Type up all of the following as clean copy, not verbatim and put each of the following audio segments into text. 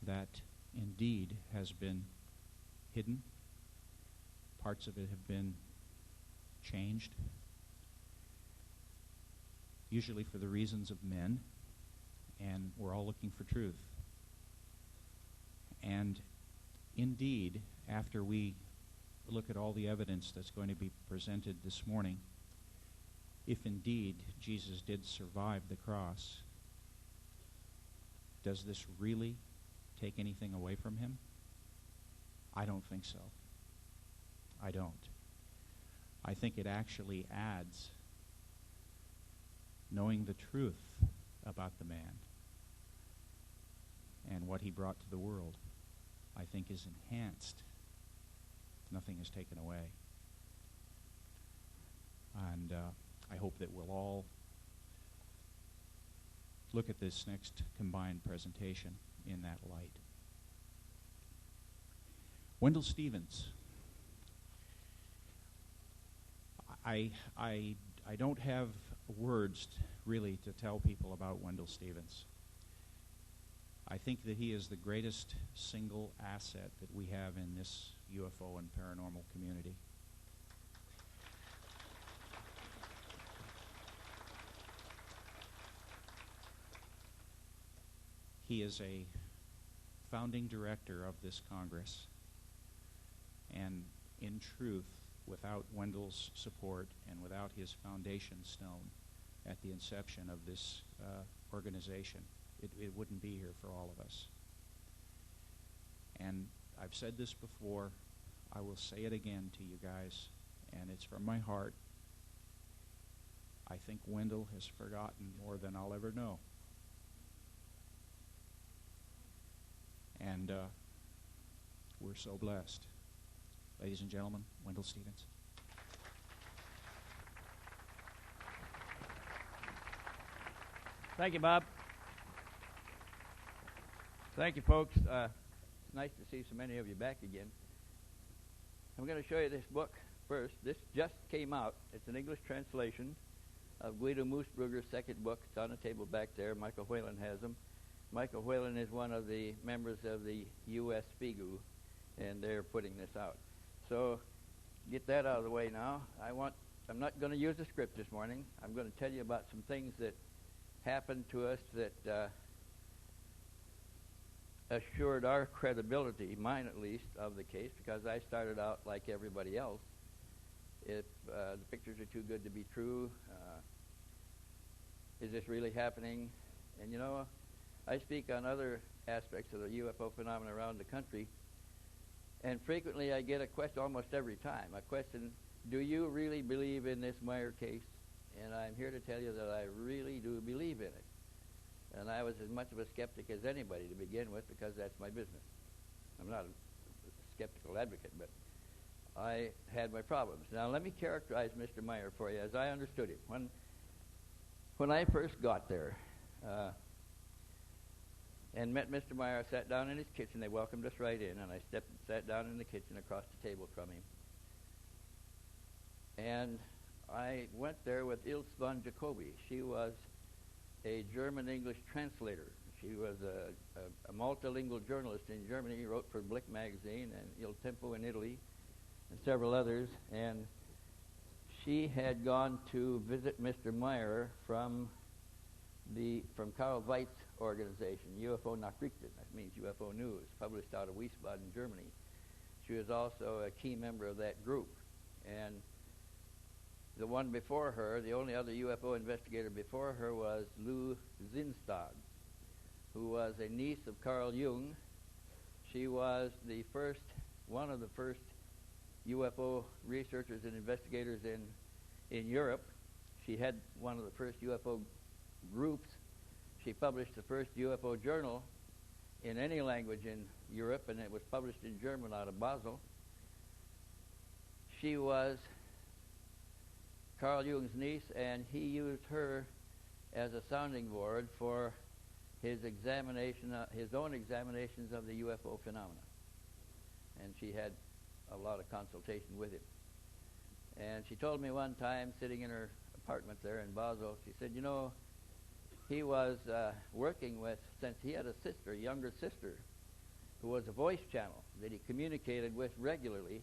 that indeed has been hidden. Parts of it have been changed, usually for the reasons of men, and we're all looking for truth. And indeed, after we look at all the evidence that's going to be presented this morning, if indeed Jesus did survive the cross, does this really take anything away from him? I don't think so. I don't. I think it actually adds knowing the truth about the man and what he brought to the world. I think is enhanced. Nothing is taken away. And I hope that we'll all look at this next combined presentation in that light. Wendell Stevens. I don't have words really to tell people about Wendell Stevens. I think that he is the greatest single asset that we have in this UFO and paranormal community. He is a founding director of this Congress, and in truth, without Wendell's support and without his foundation stone at the inception of this organization, it wouldn't be here for all of us. And I've said this before, I will say it again to you guys, and it's from my heart. I think Wendell has forgotten more than I'll ever know. And we're so blessed. Ladies and gentlemen, Wendell Stevens. Thank you, Bob. Thank you, folks. It's nice to see so many of you back again. I'm going to show you this book first. This just came out. It's an English translation of Guido Moosbrugger's second book. It's on the table back there. Michael Whalen has them. Michael Whalen is one of the members of the U.S. FIGU, and they're putting this out. So get that out of the way now. I'm not going to use a script this morning. I'm going to tell you about some things that happened to us that assured our credibility, mine at least, of the case, because I started out like everybody else. If the pictures are too good to be true, is this really happening? And you know, I speak on other aspects of the UFO phenomena around the country, and frequently I get a question almost every time. A question, do you really believe in this Meier case? And I'm here to tell you that I really do believe in it. And I was as much of a skeptic as anybody to begin with, because that's my business. I'm not a skeptical advocate, but I had my problems. Now let me characterize Mr. Meier for you as I understood him. When I first got there and met Mr. Meier, I sat down in his kitchen. They welcomed us right in, and I sat down in the kitchen across the table from him. And I went there with Ilse von Jacobi. She was a German-English translator. She was a multilingual journalist in Germany, wrote for Blick magazine and Il Tempo in Italy and several others. And she had gone to visit Mr. Meier from Karl Weiz's organization, UFO Nachrichten. That means UFO News, published out of Wiesbaden, Germany. She was also a key member of that group. And the one before her, the only other UFO investigator before her, was Lou Zinstad, who was a niece of Carl Jung. She was one of the first UFO researchers and investigators in Europe. She had one of the first UFO groups. She published the first UFO journal in any language in Europe, and it was published in German out of Basel. She was Carl Jung's niece, and he used her as a sounding board for his own examinations of the UFO phenomena. And she had a lot of consultation with him. And she told me one time, sitting in her apartment there in Basel, she said, you know, he was working with, since he had a younger sister, was a voice channel that he communicated with regularly,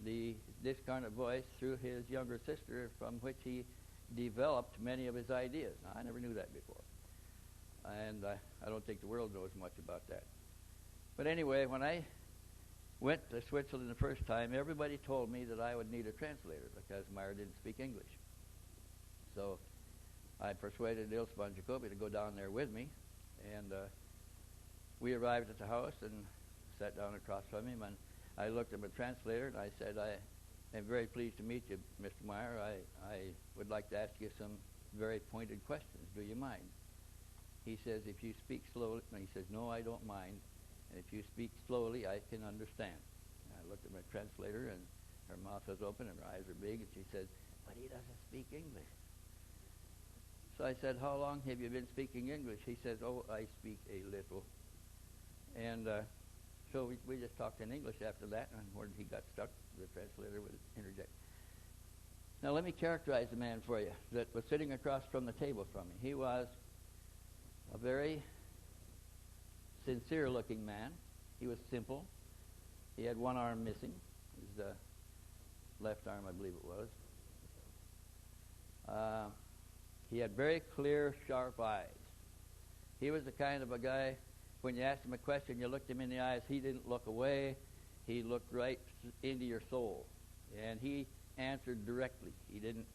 the discarnate voice, through his younger sister, from which he developed many of his ideas. Now, I never knew that before, and I don't think the world knows much about that. But anyway, when I went to Switzerland the first time, everybody told me that I would need a translator because Meier didn't speak English. So I persuaded Ilse von Jacobi to go down there with me, and we arrived at the house and sat down across from him, and I looked at my translator and I said, I am very pleased to meet you, Mr. Meier. I would like to ask you some very pointed questions. Do you mind? He says, if you speak slowly, and he says, no, I don't mind. And if you speak slowly, I can understand. And I looked at my translator, and her mouth was open and her eyes were big, and she said, but he doesn't speak English. So I said, how long have you been speaking English? He says, oh, I speak a little. And so we just talked in English after that, and when he got stuck, the translator would interject. Now let me characterize the man for you that was sitting across from the table from me. He was a very sincere-looking man. He was simple. He had one arm missing, his left arm, I believe it was. He had very clear, sharp eyes. He was the kind of a guy, when you asked him a question, you looked him in the eyes, he didn't look away. He looked right into your soul. And he answered directly. He didn't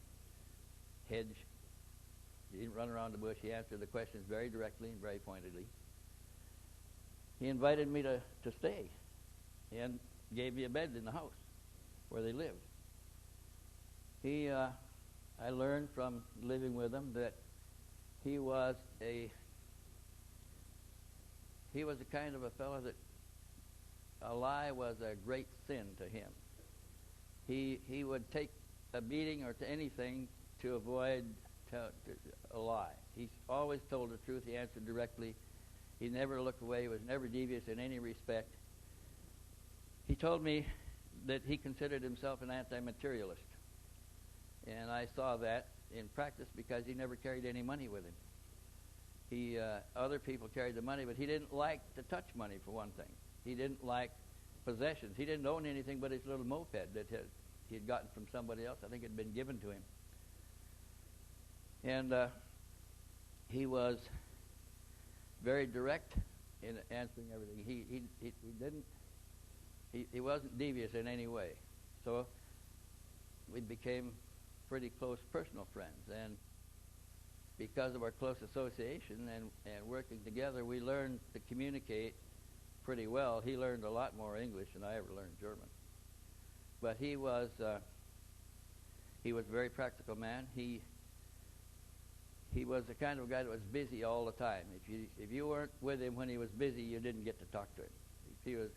hedge. He didn't run around the bush. He answered the questions very directly and very pointedly. He invited me to stay and gave me a bed in the house where they lived. I learned from living with him that he was the kind of a fellow that a lie was a great sin to him. He would take a beating or to anything to avoid a lie. He always told the truth. He answered directly. He never looked away. He was never devious in any respect. He told me that he considered himself an anti-materialist. And I saw that in practice because he never carried any money with him. Other people carried the money, but he didn't like to touch money, for one thing. He didn't like possessions. He didn't own anything but his little moped that he had gotten from somebody else. I think it had been given to him. And he was very direct in answering everything. He wasn't devious in any way. So we became pretty close personal friends, and because of our close association and working together, we learned to communicate pretty well. He learned a lot more English than I ever learned German. But he was a very practical man. He was the kind of guy that was busy all the time. If you weren't with him when he was busy, you didn't get to talk to him. If he was,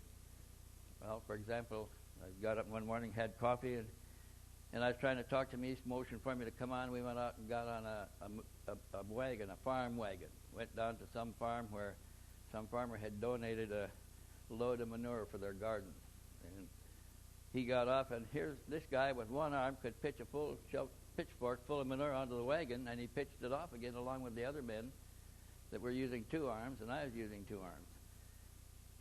well, for example, I got up one morning, had coffee, and I was trying to talk to him. He motioned for me to come on. We went out and got on a wagon, a farm wagon. Went down to some farm where some farmer had donated a load of manure for their garden. And he got off, and here's this guy with one arm could pitch a full pitchfork full of manure onto the wagon, and he pitched it off again along with the other men that were using two arms, and I was using two arms.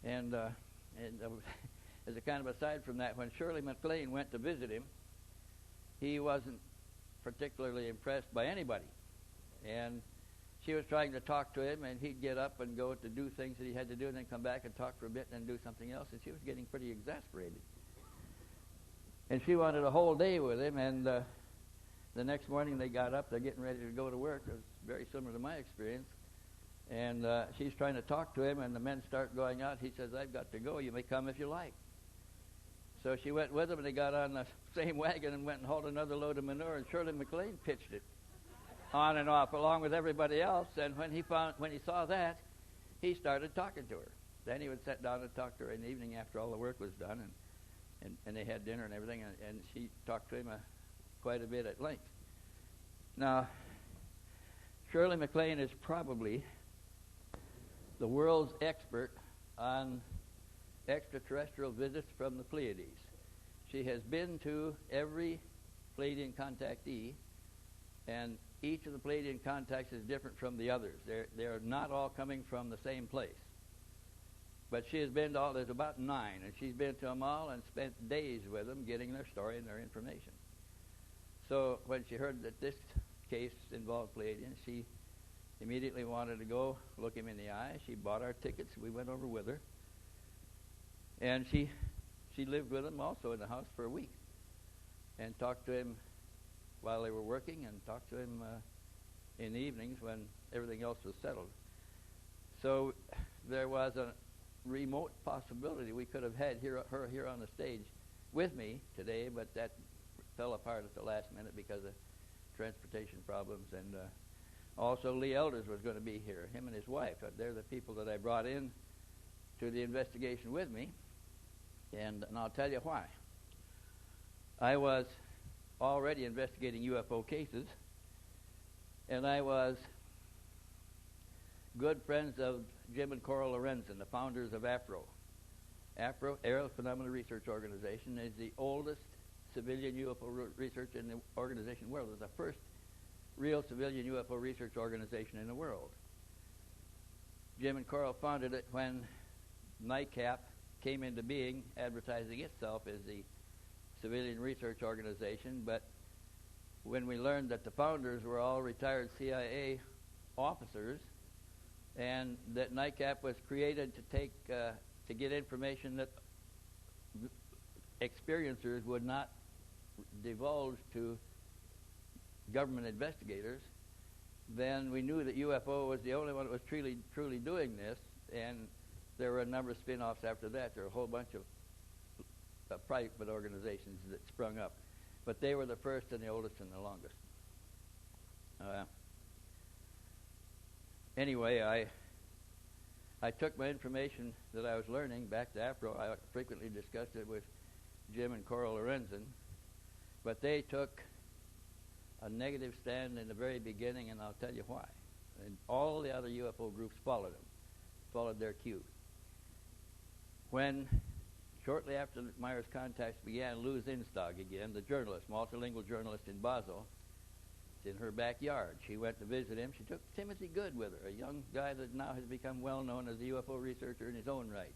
And as a kind of aside from that, when Shirley MacLaine went to visit him, he wasn't particularly impressed by anybody. And she was trying to talk to him, and he'd get up and go to do things that he had to do and then come back and talk for a bit and then do something else, and she was getting pretty exasperated. And she wanted a whole day with him, and the next morning they got up, they're getting ready to go to work. It was very similar to my experience. And she's trying to talk to him, and the men start going out. He says, I've got to go. You may come if you like. So she went with him, and they got on the same wagon and went and hauled another load of manure, and Shirley MacLaine pitched it on and off along with everybody else. And when he saw that, he started talking to her. Then he would sit down and talk to her in the evening after all the work was done, and they had dinner and everything, and she talked to him quite a bit at length. Now, Shirley MacLaine is probably the world's expert on extraterrestrial visits from the Pleiades. She has been to every Pleiadian contactee, and each of the Pleiadian contacts is different from the others. They're not all coming from the same place. But she has been to all, there's about 9, and she's been to them all and spent days with them getting their story and their information. So when she heard that this case involved Pleiadians, she immediately wanted to go look him in the eye. She bought our tickets. We went over with her. And she lived with him also in the house for a week and talked to him while they were working and talked to him in the evenings when everything else was settled. So there was a remote possibility we could have had her here on the stage with me today, but that fell apart at the last minute because of transportation problems. And also Lee Elders was going to be here, him and his wife. They're the people that I brought in to the investigation with me, and I'll tell you why. I was already investigating UFO cases, and I was good friends of Jim and Coral Lorenzen, the founders of AFRO. AFRO, Aerial Phenomena Research Organization, is the oldest civilian UFO research in the organization in the world. It was the first real civilian UFO research organization in the world. Jim and Coral founded it when NICAP came into being, advertising itself as the civilian research organization, but when we learned that the founders were all retired CIA officers and that NICAP was created to get information that experiencers would not divulge to government investigators, then we knew that UFO was the only one that was truly doing this, and there were a number of spin-offs after that. There were a whole bunch of private organizations that sprung up. But they were the first and the oldest and the longest. Anyway, I took my information that I was learning back to AFRO. I frequently discussed it with Jim and Coral Lorenzen, but they took a negative stand in the very beginning, and I'll tell you why. And all the other UFO groups followed them, followed their cue. When, shortly after Meier's contacts began, Lou Zinstag again, the journalist, multilingual journalist in Basel, it's in her backyard. She went to visit him. She took Timothy Good with her, a young guy that now has become well known as a UFO researcher in his own right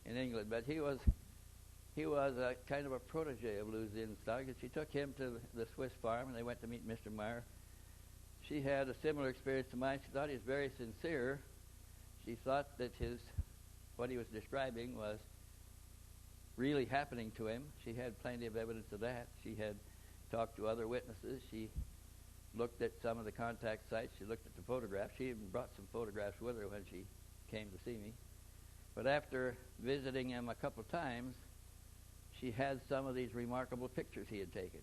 in England. But he was a kind of a protege of Lou Zinstag, and she took him to the Swiss farm, and they went to meet Mr. Meier. She had a similar experience to mine. She thought he was very sincere. She thought that what he was describing was really happening to him. She had plenty of evidence of that. She had talked to other witnesses. She looked at some of the contact sites. She looked at the photographs. She even brought some photographs with her when she came to see me. But after visiting him a couple times, she had some of these remarkable pictures he had taken.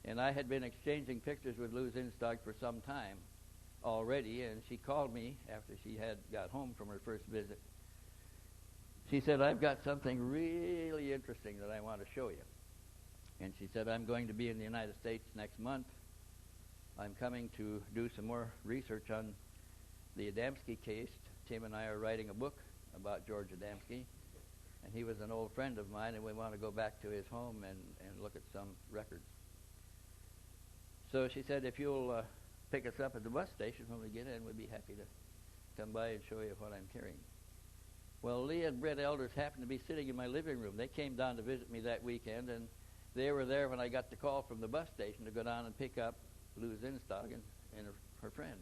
And I had been exchanging pictures with Lou Zinstag for some time already, and she called me after she had got home from her first visit. She said, "I've got something really interesting that I want to show you." And she said, "I'm going to be in the United States next month. I'm coming to do some more research on the Adamski case. Tim and I are writing a book about George Adamski, and he was an old friend of mine, and we want to go back to his home and look at some records." So she said, "If you'll pick us up at the bus station when we get in, we'd be happy to come by and show you what I'm carrying." Well, Lee and Brett Elders happened to be sitting in my living room. They came down to visit me that weekend, and they were there when I got the call from the bus station to go down and pick up Lou Zinstag and her friend,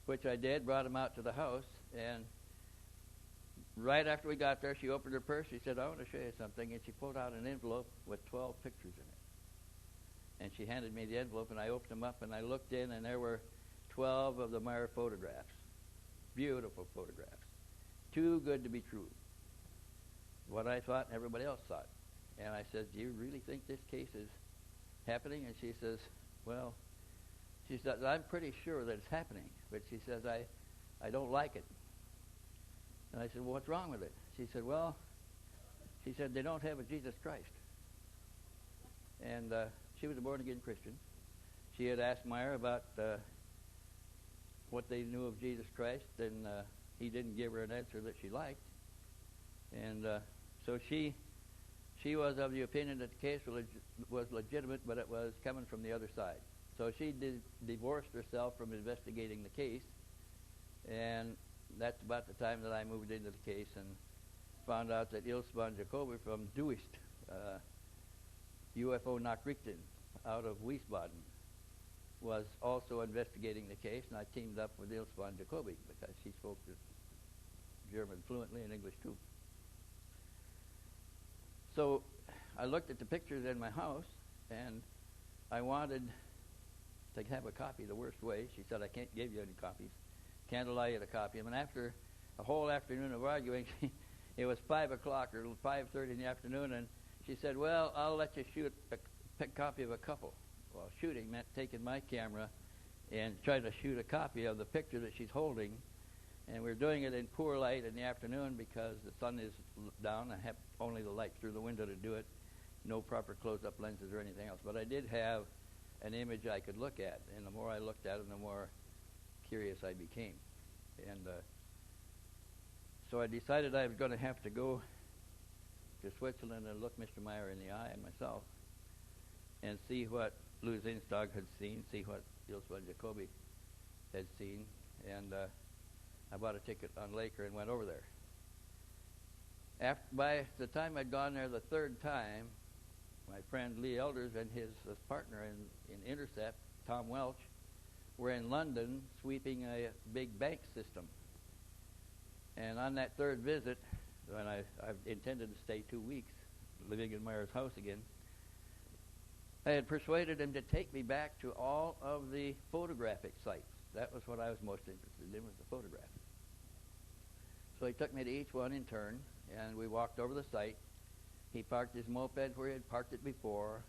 which I did, brought them out to the house, and right after we got there, she opened her purse. She said, "I want to show you something," and she pulled out an envelope with 12 pictures in it. And she handed me the envelope, and I opened them up, and I looked in, and there were 12 of the Meier photographs. Beautiful photographs. Too good to be true. What I thought and everybody else thought. And I said, "Do you really think this case is happening?" And she says, "Well," she said, "I'm pretty sure that it's happening." But she says, I don't like it. And I said, "Well, what's wrong with it?" She said, "Well," she said, "they don't have a Jesus Christ." And she was a born-again Christian. She had asked Meier about what they knew of Jesus Christ, and he didn't give her an answer that she liked. And so she was of the opinion that the case was legitimate, but it was coming from the other side. So she divorced herself from investigating the case, and that's about the time that I moved into the case and found out that Ilse von Jacobi from Duist, UFO Nachrichten out of Wiesbaden, was also investigating the case, and I teamed up with Ilse von Jacobi because she spoke German fluently and English too. So I looked at the pictures in my house, and I wanted to have a copy the worst way. She said, I can't give you any copies. Can't allow you to copy them. And after a whole afternoon of arguing, it was 5 o'clock or 5:30 in the afternoon, and she said, well, I'll let you shoot a copy of a couple. Well, shooting meant taking my camera and trying to shoot a copy of the picture that she's holding. And we're doing it in poor light in the afternoon because the sun is down. I have only the light through the window to do it. No proper close-up lenses or anything else. But I did have an image I could look at. And the more I looked at it, the more curious I became. And so I decided I was going to have to go to Switzerland and look Mr. Meier in the eye and myself and see what Lou Zinstag had seen, see what Ilse von Jacobi had seen. And I bought a ticket on Laker and went over there. By the time I'd gone there the third time, my friend Lee Elders and his partner in Intercept, Tom Welch, were in London sweeping a big bank system. And on that third visit, when I intended to stay 2 weeks, living in Meier's house again, I had persuaded him to take me back to all of the photographic sites. That was what I was most interested in, was the photographs. So he took me to each one in turn, and we walked over the site. He parked his moped where he had parked it before.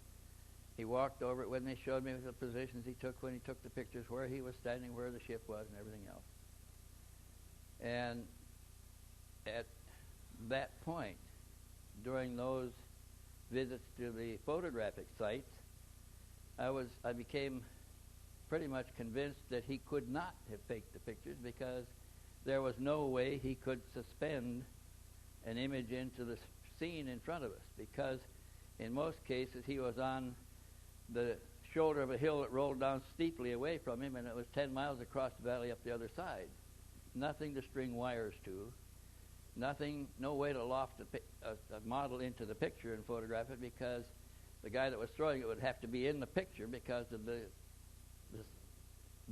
He walked over it when they showed me the positions he took when he took the pictures, where he was standing, where the ship was, and everything else. And at that point, during those visits to the photographic sites, I became pretty much convinced that he could not have faked the pictures, because there was no way he could suspend an image into the scene in front of us, because in most cases he was on the shoulder of a hill that rolled down steeply away from him, and it was 10 miles across the valley up the other side. Nothing to string wires to, nothing, no way to loft a model into the picture and photograph it, because the guy that was throwing it would have to be in the picture because of the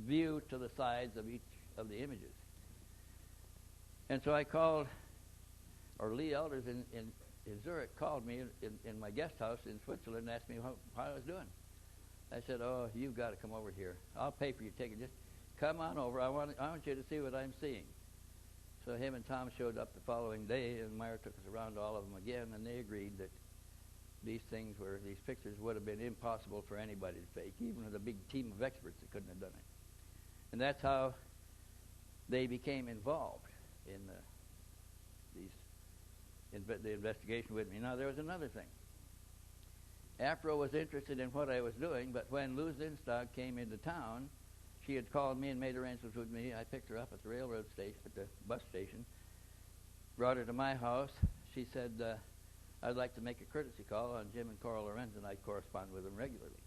view to the sides of each of the images. And so I called, or Lee Elders in Zurich called me in my guest house in Switzerland and asked me how I was doing. I said, oh, you've got to come over here. I'll pay for your ticket. Just come on over. I want you to see what I'm seeing. So him and Tom showed up the following day, and Meier took us around to all of them again, and they agreed that these pictures would have been impossible for anybody to fake, even with a big team of experts that couldn't have done it. And that's how they became involved in the investigation with me. Now, there was another thing. Afro was interested in what I was doing, but when Lou Zinstag came into town, she had called me and made arrangements with me. I picked her up at the railroad station, at the bus station, brought her to my house. She said, I'd like to make a courtesy call on Jim and Coral Lorenz, and I correspond with them regularly.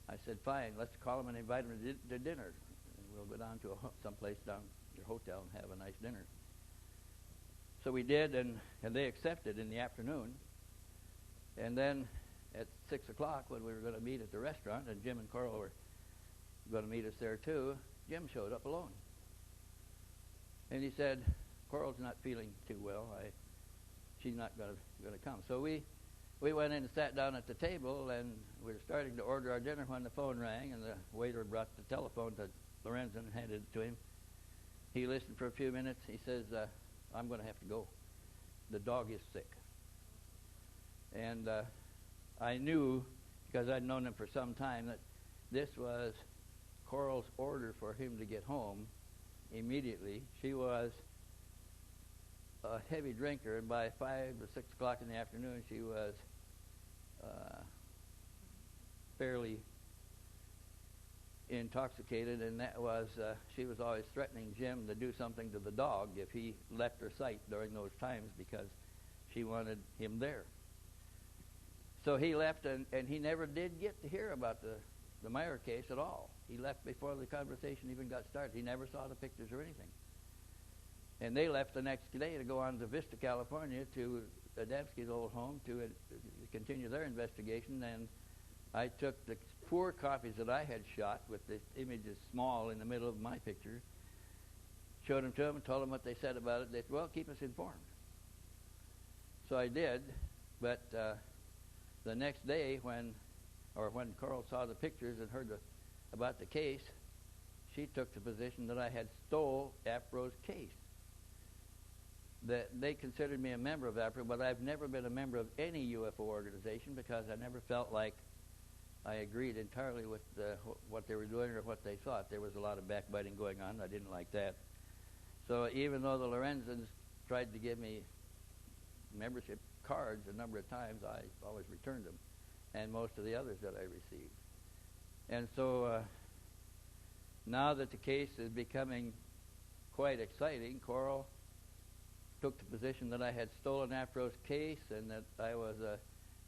I said, fine, let's call them and invite them to dinner. And we'll go down to someplace down your hotel and have a nice dinner. So we did, and they accepted in the afternoon. And then at 6 o'clock, when we were going to meet at the restaurant, and Jim and Coral were going to meet us there too, Jim showed up alone. And he said, Coral's not feeling too well. She's not going to come. So we went in and sat down at the table, and we were starting to order our dinner when the phone rang, and the waiter brought the telephone to Lorenz and handed it to him. He listened for a few minutes. He says, I'm going to have to go. The dog is sick. And I knew, because I'd known him for some time, that this was Coral's order for him to get home immediately. She was a heavy drinker, and by 5 or 6 o'clock in the afternoon, she was fairly intoxicated, and that was she was always threatening Jim to do something to the dog if he left her sight during those times, because she wanted him there. So he left, and he never did get to hear about the Meier case at all. He left before the conversation even got started. He never saw the pictures or anything. And they left the next day to go on to Vista, California, to Adamski's old home to continue their investigation. And I took the 4 copies that I had shot with the images small in the middle of my picture, showed them to them and told them what they said about it. They said, well, keep us informed. So I did, but the next day when Coral saw the pictures and heard about the case, she took the position that I had stole APRO's case. That they considered me a member of APRO, but I've never been a member of any UFO organization because I never felt like I agreed entirely with what they were doing or what they thought. There was a lot of backbiting going on. I didn't like that. So even though the Lorenzens tried to give me membership cards a number of times, I always returned them, and most of the others that I received. And so now that the case is becoming quite exciting, Coral took the position that I had stolen APRO's case and that I was a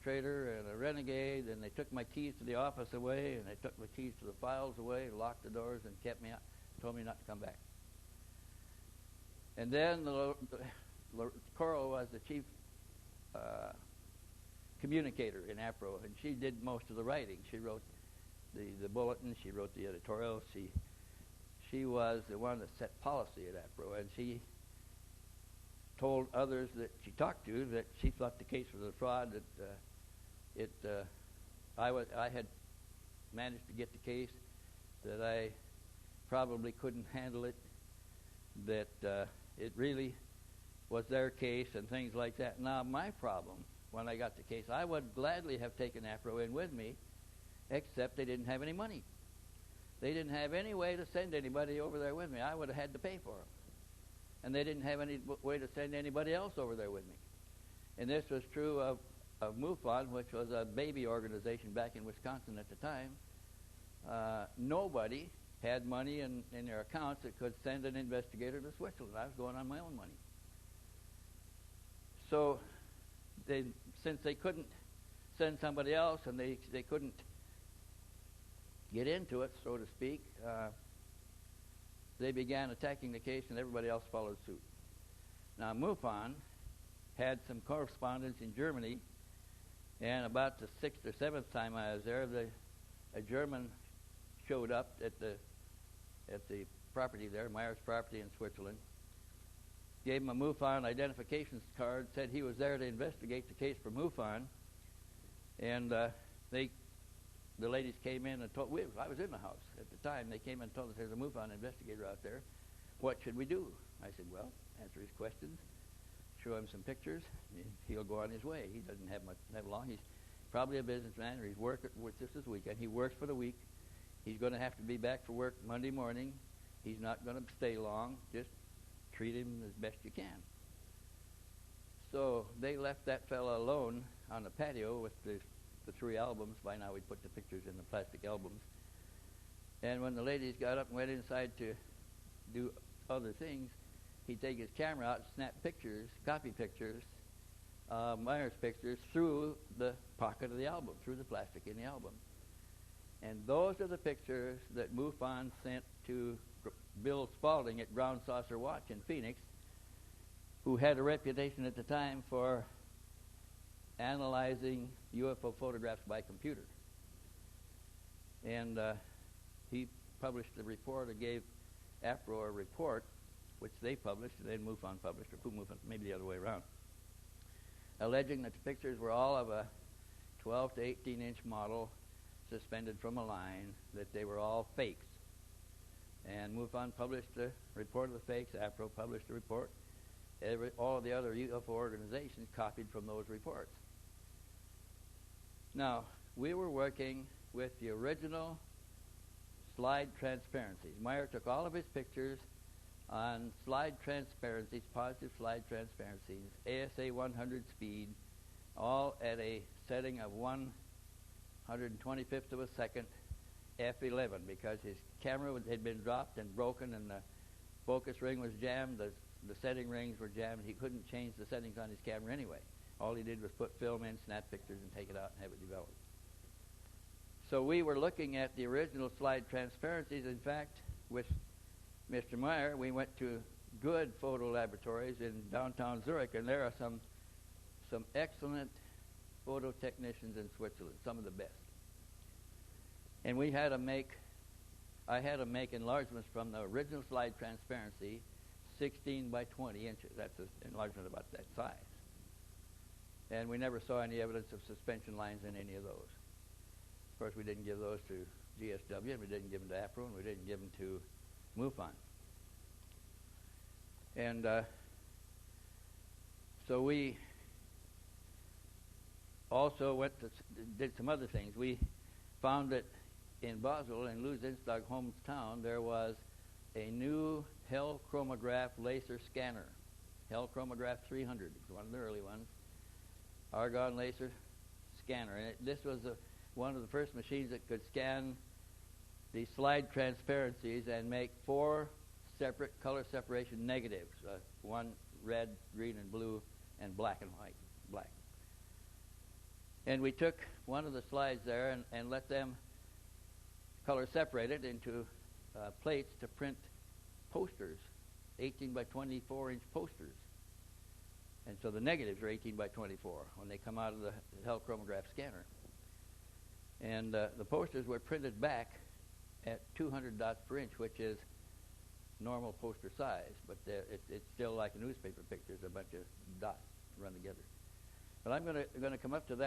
traitor and a renegade, and they took my keys to the office away, and they took my keys to the files away, locked the doors, and kept me out, told me not to come back. And then Coral was the chief communicator in APRO, and she did most of the writing. She wrote the bulletin, she wrote the editorials, she was the one that set policy at APRO, and she told others that she talked to that she thought the case was a fraud, that I had managed to get the case, that I probably couldn't handle it, that it really was their case and things like that. Now, my problem when I got the case, I would gladly have taken APRO in with me, except they didn't have any money. They didn't have any way to send anybody over there with me. I would have had to pay for them. And they didn't have any way to send anybody else over there with me. And this was true of MUFON, which was a baby organization back in Wisconsin at the time. Nobody had money in their accounts that could send an investigator to Switzerland. I was going on my own money. So since they couldn't send somebody else and they couldn't get into it, so to speak, they began attacking the case, and everybody else followed suit. Now, MUFON had some correspondence in Germany, and about the 6th or 7th time I was there, a German showed up at the property there, Meier's property in Switzerland, gave him a MUFON identification card, said he was there to investigate the case for MUFON, and the ladies came in and told, I was in the house at the time, they came in and told us there's a MUFON investigator out there. What should we do? I said, well, answer his questions, show him some pictures, he'll go on his way. He doesn't have long. He's probably a businessman, or he's working just this weekend. He works for the week. He's going to have to be back for work Monday morning. He's not going to stay long. Just treat him as best you can. So they left that fellow alone on the patio with the 3 albums. By now we'd put the pictures in the plastic albums. And when the ladies got up and went inside to do other things, he'd take his camera out and snap pictures, copy pictures, Meier's pictures, through the pocket of the album, through the plastic in the album. And those are the pictures that MUFON sent to Bill Spaulding at Ground Saucer Watch in Phoenix, who had a reputation at the time for analyzing UFO photographs by computer. And he published a report, or gave APRO a report, which they published, and then MUFON published, or MUFON, maybe the other way around, alleging that the pictures were all of a 12 to 18-inch model suspended from a line, that they were all fakes. And MUFON published a report of the fakes, APRO published a report. All of the other UFO organizations copied from those reports. Now, we were working with the original slide transparencies. Meier took all of his pictures on slide transparencies, positive slide transparencies, ASA 100 speed, all at a setting of 125th of a second f11, because his camera had been dropped and broken, and the focus ring was jammed, the setting rings were jammed. He couldn't change the settings on his camera anyway. All he did was put film in, snap pictures, and take it out and have it developed. So we were looking at the original slide transparencies. In fact, with Mr. Meier, we went to good photo laboratories in downtown Zurich, and there are some excellent photo technicians in Switzerland, some of the best. And I had to make enlargements from the original slide transparency, 16 by 20 inches. That's an enlargement about that size. And we never saw any evidence of suspension lines in any of those. Of course, we didn't give those to GSW, and we didn't give them to APRO, and we didn't give them to MUFON. And so we also did some other things. We found that in Basel, in Lou Zinstag hometown, there was a new Hell chromatograph laser scanner. Hell chromatograph 300, one of the early ones. Argon laser scanner. And this was one of the first machines that could scan the slide transparencies and make 4 separate color separation negatives. One red, green, and blue, and black and white. Black. And we took one of the slides there and let them color separate it into plates to print posters, 18 by 24 inch posters. And so the negatives are 18 by 24 when they come out of the Hell chromatograph scanner. And the posters were printed back at 200 dots per inch, which is normal poster size, but it's still like a newspaper picture. It's a bunch of dots run together. But I'm going to come up to that.